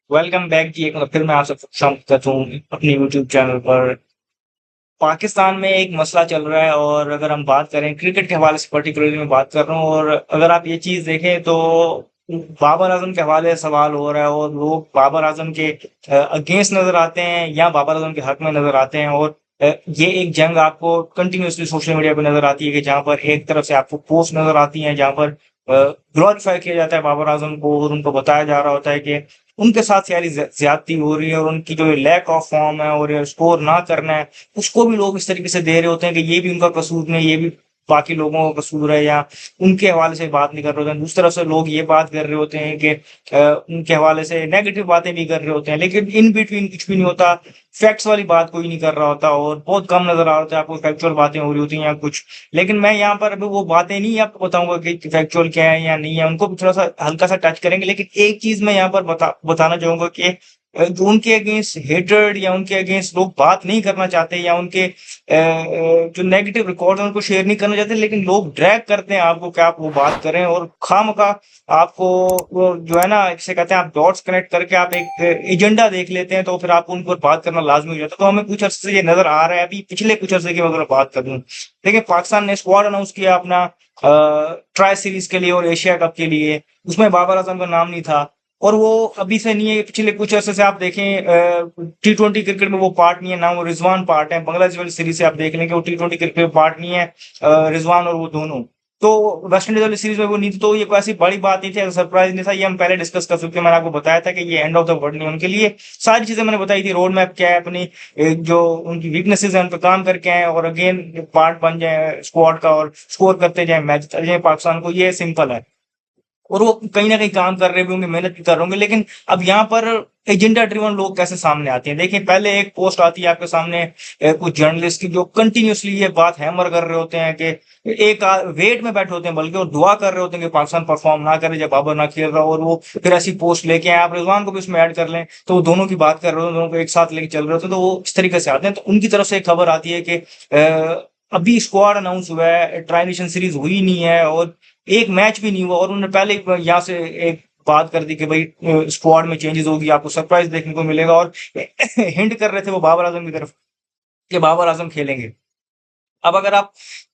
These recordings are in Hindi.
वेलकम बैक जी। एक बार फिर मैं आपसे स्वागत हूँ अपने यूट्यूब चैनल पर। पाकिस्तान में एक मसला चल रहा है और अगर हम बात करें क्रिकेट के हवाले से पर्टिकुलरली मैं बात कर रहा हूँ और अगर आप ये चीज़ देखें तो बाबर आज़म के हवाले से सवाल हो रहा है और लोग बाबर आज़म के अगेंस्ट नज़र आते हैं या बाबर आज़म के हक में नज़र आते हैं और ये एक जंग आपको कंटिन्यूअसली सोशल मीडिया पे नज़र आती है कि जहाँ पर एक तरफ से आपको पोस्ट नज़र आती हैं जहाँ पर ग्लोरीफाई किया जाता है बाबर आज़म को और उनको बताया जा रहा होता है कि उनके साथ सारी ज्यादती हो रही है और उनकी जो लैक ऑफ फॉर्म है और ये स्कोर ना करना है उसको भी लोग इस तरीके से दे रहे होते हैं कि ये भी उनका कसूर नहीं, ये भी बाकी लोगों का कसूर है या उनके हवाले से बात नहीं कर रहे होते हैं। दूसरी तरफ से लोग ये बात कर रहे होते हैं कि उनके हवाले से नेगेटिव बातें भी कर रहे होते हैं, लेकिन इन बिटवीन कुछ भी नहीं होता। फैक्ट्स वाली बात कोई नहीं कर रहा होता और बहुत कम नजर आ रहा होता है आपको फैक्चुअल बातें हो रही होती हैं या कुछ। लेकिन मैं यहाँ पर अभी वो बातें नहीं आपको बताऊंगा कि फैक्चुअल क्या है या नहीं है, उनको भी थोड़ा सा हल्का सा टच करेंगे। लेकिन एक चीज मैं यहाँ पर बताना चाहूंगा कि जो उनके अगेंस्ट हेटेड या उनके अगेंस्ट लोग बात नहीं करना चाहते या उनके जो नेगेटिव रिकॉर्ड है उनको शेयर नहीं करना चाहते, लेकिन लोग ड्रैग करते हैं आपको कि आप वो बात करें और खामखा आपको वो जो है ना जिसे कहते हैं आप डॉट्स कनेक्ट करके आप एक एजेंडा देख लेते हैं तो फिर आपको उन पर बात करना लाजमी हो जाता है। तो हमें कुछ अर्से से ये नजर आ रहा है, अभी पिछले कुछ अर्से की अगर बात करूं, देखिए पाकिस्तान ने स्क्वाड अनाउंस किया अपना ट्राई सीरीज के लिए और एशिया कप के लिए, उसमें बाबर आजम का नाम नहीं था और वो अभी से नहीं है, पिछले कुछ अरसे से आप देखें टी20 क्रिकेट में वो पार्ट नहीं है ना, वो रिजवान पार्ट है। बांग्लादेश वाली सीरीज से आप देख लें कि वो टी20 क्रिकेट में पार्ट नहीं है, रिजवान और वो दोनों। तो वेस्ट इंडीज वाली सीरीज में वो नहीं थी, तो ये कोई ऐसी बड़ी बात नहीं थी, सरप्राइज नहीं था, ये हम पहले डिस्कस कर चुके हैं। मैंने आपको बताया था कि ये एंड ऑफ द वर्ल्ड नहीं है उनके लिए। सारी चीजें मैंने बताई थी, रोड मैप क्या है अपनी, जो उनकी वीकनेसेस है उन पर काम करके आए और अगेन पार्ट बन जाए स्क्वाड का और स्कोर करते जाए, मैच चल जाए पाकिस्तान को, ये सिंपल है। और वो कहीं ना कहीं काम कर रहे भी होंगे, मेहनत भी कर रहे होंगे, लेकिन अब यहाँ पर एजेंडा ड्रिवन लोग कैसे सामने आते हैं। देखिए पहले एक पोस्ट आती है आपके सामने कुछ जर्नलिस्ट की जो कंटिन्यूअसली ये बात हैमर कर रहे होते हैं कि एक वेट में बैठे होते हैं बल्कि और दुआ कर रहे होते हैं कि पाकिस्तान परफॉर्म ना करे जब बाबर ना खेल रहा, और वो फिर ऐसी पोस्ट लेके आए। आप रिजवान को भी उसमें ऐड कर लें तो वो दोनों की बात कर रहे होते हैं, दोनों को एक साथ लेके चल रहे होते हैं, तो वो इस तरीके से आते हैं। तो उनकी तरफ से एक खबर आती है कि अभी स्क्वाड अनाउंस हुआ है, ट्राई नेशन सीरीज हुई नहीं है और एक मैच भी नहीं हुआ, और उन्होंने पहले यहाँ से एक बात कर दी कि भाई स्क्वाड में चेंजेस होगी, आपको सरप्राइज देखने को मिलेगा, और हिंट कर रहे थे वो बाबर आजम की तरफ कि बाबर आजम खेलेंगे। अब अगर आप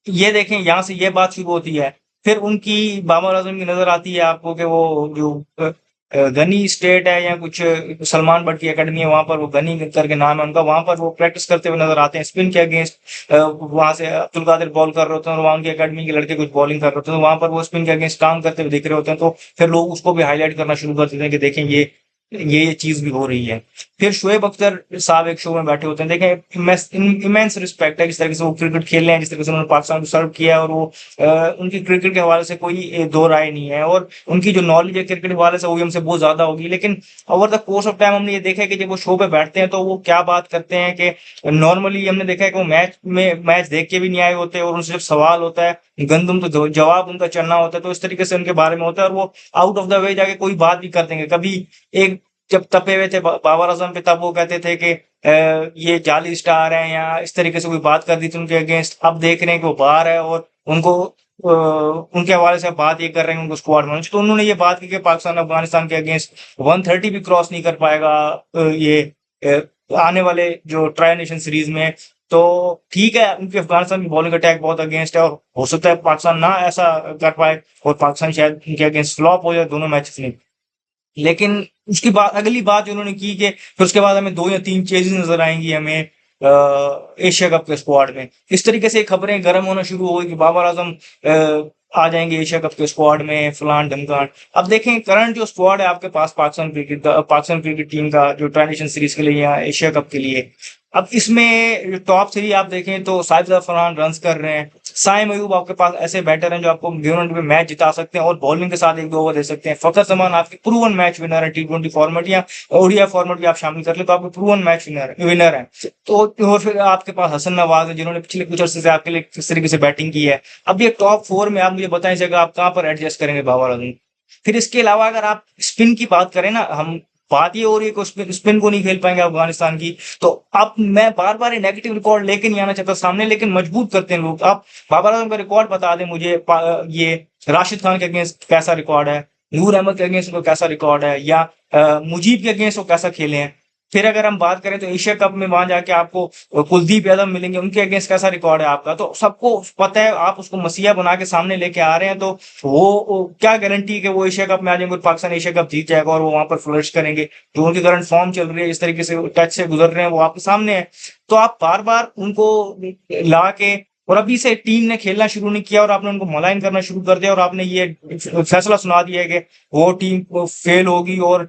ये देखें यहाँ से ये बात शुरू होती है, फिर उनकी बाबर आजम की नजर आती है आपको कि वो जो गनी स्टेट है या कुछ सलमान बट की एकेडमी है, वहां पर वो गनी करके नाम है उनका, वहां पर वो प्रैक्टिस करते हुए नजर आते हैं स्पिन के अगेंस्ट। वहां से अब्दुल कादिर बॉल कर रहे होते हैं और वहां उनकी एकेडमी के लड़के कुछ बॉलिंग कर रहे होते हैं, तो वहां पर वो स्पिन के अगेंस्ट काम करते हुए दिख रहे होते हैं, तो फिर लोग उसको भी हाईलाइट करना शुरू कर देते हैं कि देखें ये चीज भी हो रही है। फिर शोएब अख्तर साहब एक शो में बैठे होते हैं, देखें इमेंस रिस्पेक्ट है जिस तरीके से वो क्रिकेट खेल रहे हैं, जिस तरीके से उन्होंने पाकिस्तान को सर्व किया है, और वो उनकी क्रिकेट के हवाले से कोई दो राय नहीं है, और उनकी जो नॉलेज है क्रिकेट के हवाले से वो भी हमसे बहुत ज्यादा होगी। लेकिन over the course of time हमने ये देखा है कि जब वो शो पे बैठते हैं तो वो क्या बात करते हैं कि नॉर्मली हमने देखा है कि वो मैच देख के भी नहीं आए होते और उनसे जब सवाल होता है गंदुम तो जवाब उनका चलना होता है, तो इस तरीके से उनके बारे में होता है और वो आउट ऑफ द वे जाके कोई बात भी कर देंगे। कभी एक जब तपे हुए थे बाबर आजम पे, तब वो कहते थे कि ये जाली स्टार हैं या इस तरीके से कोई बात कर दी थी उनके अगेंस्ट। अब देख रहे हैं कि वो बाहर है और उनको उनके हवाले से बात ये कर रहे हैं उनको स्क्वाड में, तो उन्होंने ये बात की कि पाकिस्तान अफगानिस्तान के अगेंस्ट 130 भी क्रॉस नहीं कर पाएगा ये आने वाले जो ट्राई नेशन सीरीज में। तो ठीक है, उनकी अफगानिस्तान की बॉलिंग अटैक बहुत अगेंस्ट है और हो सकता है पाकिस्तान ना ऐसा कर पाए और पाकिस्तान शायद उनके अगेंस्ट फ्लॉप हो जाए दोनों मैचेस में। लेकिन उसकी बात अगली बात जो उन्होंने की कि फिर उसके बाद हमें 2 या 3 चेंजेस नज़र आएँगी हमें एशिया कप के स्क्वाड में। इस तरीके से खबरें गर्म होना शुरू हो गई कि बाबर आज़म आ जाएँगे एशिया कप के स्क्वाड में, फलान-ढिमकान। अब देखें करंट जो स्क्वाड है आपके पास पाकिस्तान क्रिकेट टीम का जो ट्राई नेशन सीरीज़ के लिए या एशिया कप के लिए, अब इसमें टॉप 3 आप देखें तो साजिद फरहान रन्स कर रहे हैं। साइम अयूब आपके पास ऐसे बैटर हैं जो आपको गिवन में मैच जिता सकते हैं और बॉलिंग के साथ 1-2 ओवर दे सकते हैं। फखर जमान आपके प्रूवन मैच विनर है, टी20 फॉर्मेट या ओडीआई फॉर्मेट भी आप शामिल कर ले तो आपके प्रूवन मैच विनर है। तो और फिर आपके पास हसन नवाज है जिन्होंने पिछले कुछ अर्से से आपके लिए किस तरीके से बैटिंग की है। अब ये टॉप 4 में आप मुझे बताएं जगह आप कहाँ पर एडजस्ट करेंगे बाबर आजम। फिर इसके अलावा अगर आप स्पिन की बात करें ना, हम बात ये हो रही है कि स्पिन स्पिन को नहीं खेल पाएंगे अफगानिस्तान की। तो अब मैं बार-बार ये नेगेटिव रिकॉर्ड लेके नहीं आना चाहता सामने, लेकिन मजबूत करते हैं लोग। आप बाबर आजम का रिकॉर्ड बता दें मुझे, ये राशिद खान के अगेंस्ट कैसा रिकॉर्ड है, नूर अहमद के अगेंस्ट उनका कैसा रिकॉर्ड है, या मुजीब के अगेंस्ट वो कैसा खेले हैं। फिर अगर हम बात करें तो एशिया कप में वहां जाके आपको कुलदीप यादव मिलेंगे, उनके अगेंस्ट कैसा रिकॉर्ड है आपका। तो सबको पता है, आप उसको मसीहा बना के सामने लेके आ रहे हैं, तो वो क्या गारंटी है कि वो एशिया कप में आ जाएंगे और पाकिस्तान एशिया कप जीत जाएगा और वो वहां पर फ्लरिश करेंगे। जो उनकी करंट फॉर्म चल रही है, इस तरीके से टच से गुजर रहे हैं, वो आपके सामने है। तो आप बार बार उनको ला के, और अभी से टीम ने खेलना शुरू नहीं किया और आपने उनको मलाइन करना शुरू कर दिया और आपने ये फैसला सुना दिया है कि वो टीम फेल होगी और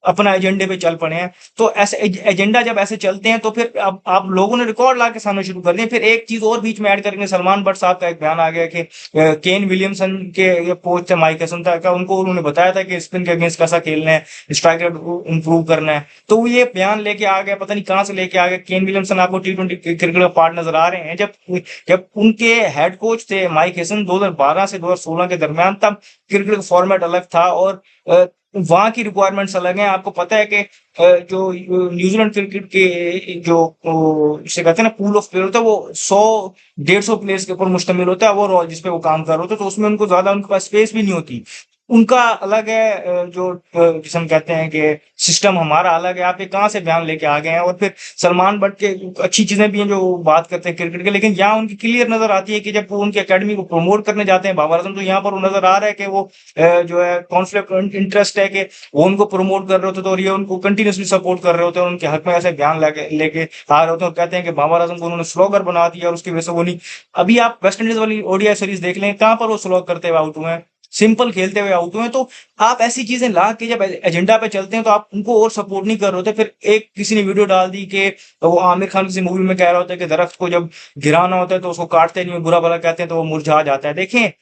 अपना एजेंडे पे चल पड़े हैं। तो ऐसे एजेंडा जब ऐसे चलते हैं तो फिर अब आप लोगों ने रिकॉर्ड ला के सामने शुरू कर दिए। फिर एक चीज और बीच में ऐड करेंगे, सलमान बट साहब का एक बयान आ गया कि केन विलियमसन के ये कोच थे माइक हेसन था, उनको उन्होंने बताया था कि स्पिन के अगेंस्ट कैसा खेलना है, स्ट्राइक रेट इंप्रूव करना है। तो वो ये बयान लेके आ गया, पता नहीं कहाँ से लेके आ गया। केन विलियमसन आपको T20 क्रिकेट का पार्ट नजर आ रहे हैं। जब जब उनके हेड कोच थे माइक हेसन 2012 से 2016 के दरमियान, तब क्रिकेट का फॉर्मेट अलग था और वहां की रिक्वायरमेंट्स अलग हैं। आपको पता है कि जो न्यूजीलैंड क्रिकेट के जो जिसे कहते हैं ना पूल ऑफ प्लेयर होता है, वो 100-150 प्लेयर्स के ऊपर मुश्तमिल होता है वो जिसपे वो काम कर रहे होते हैं। तो उसमें उनको ज्यादा उनके पास स्पेस भी नहीं होती। उनका अलग है, जो जिसे हम कहते हैं कि सिस्टम हमारा अलग है। आप ये कहाँ से बयान लेके आ गए हैं। और फिर सलमान बट के अच्छी चीजें भी हैं जो बात करते हैं क्रिकेट के, लेकिन यहाँ उनकी क्लियर नजर आती है कि जब वो उनकी एकेडमी को प्रमोट करने जाते हैं बाबर आजम, तो यहाँ पर वो नजर आ रहा है कि वो जो है कॉन्फ्लिक्ट इंटरेस्ट है कि वो उनको प्रमोट कर रहे होते, तो और ये उनको कंटिन्यूसली सपोर्ट कर रहे होते हैं और उनके हक में ऐसे बयान लेके लेके आ रहे होते हैं और कहते हैं कि बाबर आजम को उन्होंने स्लोगर बना दिया और उसकी वजह से वो नहीं। अभी आप वेस्ट इंडीज वाली ओडीआई सीरीज देख लें, कहाँ पर वो स्लोग करते हुए आउट हुए हैं, सिंपल खेलते हुए आउट हुए हैं। तो आप ऐसी चीजें ला के जब एजेंडा पे चलते हैं तो आप उनको और सपोर्ट नहीं कर रहे होते। फिर एक किसी ने वीडियो डाल दी कि वो आमिर खान किसी मूवी में कह रहा होता है कि दरख्त को जब गिराना होता है तो उसको काटते नहीं, बुरा भला कहते हैं तो वो मुरझा जाता है। देखें,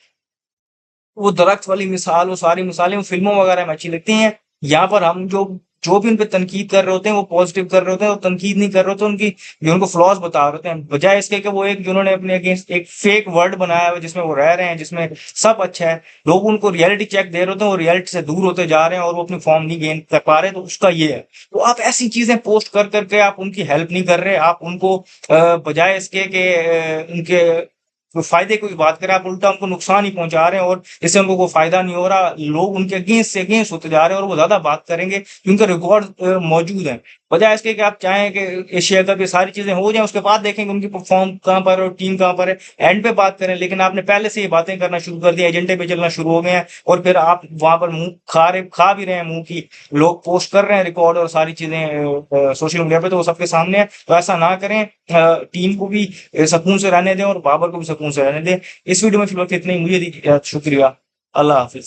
वो दरख्त वाली मिसाल, वो सारी मिसालें वो फिल्मों वगैरह में अच्छी लगती हैं। यहाँ पर हम जो जो भी उन पे तनकीद कर रहे होते हैं वो पॉजिटिव कर रहे होते हैं, वो तनकीद नहीं कर रहे होते उनकी, जो उनको फ्लॉज बता रहे होते हैं, बजाय इसके कि वो एक जिन्होंने अपने अगेंस्ट एक फेक वर्ल्ड बनाया हुआ है जिसमें वो रह रहे हैं, जिसमें सब अच्छा है। लोग उनको रियलिटी चेक दे रहे होते हैं, वो रियलिटी से दूर होते जा रहे हैं और वो अपनी फॉर्म नहीं गेन कर पा रहे। तो उसका ये है। तो आप ऐसी चीजें पोस्ट कर करके आप उनकी हेल्प नहीं कर रहे, आप उनको बजाय इसके कि उनके तो फायदे की बात करें, आप उल्टा उनको नुकसान ही पहुंचा रहे हैं और इससे उनको कोई फायदा नहीं हो रहा। लोग उनके अगेंस्ट से अगेंस्ट होते जा रहे हैं और वो ज्यादा बात करेंगे क्योंकि रिकॉर्ड मौजूद है। बजाय इसके कि आप चाहें कि एशिया कप ये सारी चीजें हो जाएं, उसके बाद देखेंगे उनकी परफॉर्म कहाँ पर है और टीम कहाँ पर है, एंड पे बात करें। लेकिन आपने पहले से ये बातें करना शुरू कर दिया, एजेंडे पे चलना शुरू हो गए हैं और फिर आप वहां पर मुंह खा भी रहे हैं, मुंह की लोग पोस्ट कर रहे हैं रिकॉर्ड और सारी चीजें सोशल मीडिया पे, तो वो सबके सामने है। तो ऐसा ना करें, टीम को भी सुकून से रहने दें और बाबर को भी सुकून से रहने दें। इस वीडियो में फिलहाल इतना ही, मुझे दीजिए शुक्रिया। अल्लाह हाफिज।